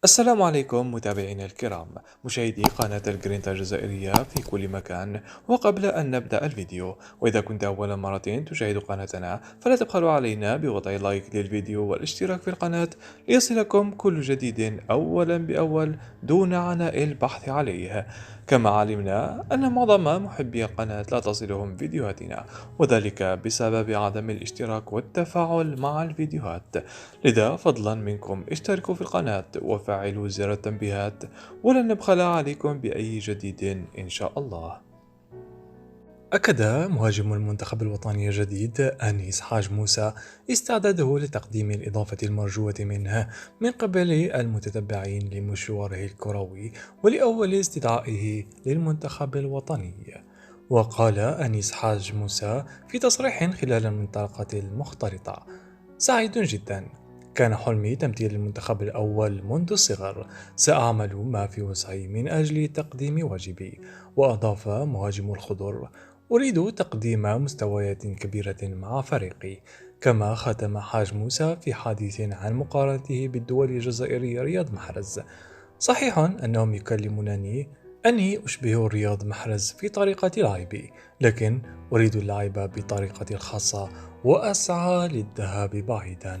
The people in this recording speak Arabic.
السلام عليكم متابعينا الكرام، مشاهدي قناة الجرينتا الجزائرية في كل مكان. وقبل أن نبدأ الفيديو، وإذا كنت أول مرة تشاهد قناتنا فلا تبخلوا علينا بوضع لايك للفيديو والاشتراك في القناة ليصلكم كل جديد أولا بأول دون عناء البحث عليه. كما علمنا أن معظم محبي القناة لا تصلهم فيديوهاتنا، وذلك بسبب عدم الاشتراك والتفاعل مع الفيديوهات. لذا فضلا منكم اشتركوا في القناة وفعلوا زر التنبيهات، ولن نبخل عليكم بأي جديد إن شاء الله. أكد مهاجم المنتخب الوطني الجديد أنيس حاج موسى استعداده لتقديم الإضافة المرجوة منه من قبل المتتبعين لمشواره الكروي ولأول استدعائه للمنتخب الوطني. وقال أنيس حاج موسى في تصريح خلال المنطقة المختلطة: سعيد جدا، كان حلمي تمثيل المنتخب الأول منذ الصغر، سأعمل ما في وسعي من أجل تقديم واجبي. وأضاف مهاجم الخضر: أريد تقديم مستويات كبيرة مع فريقي. كما ختم حاج موسى في حديث عن مقارنته بالدول الجزائري رياض محرز: صحيح أنهم يكلمونني أني أشبه رياض محرز في طريقة لعبي، لكن أريد اللعب بطريقتي الخاصة وأسعى للذهاب بعيدا.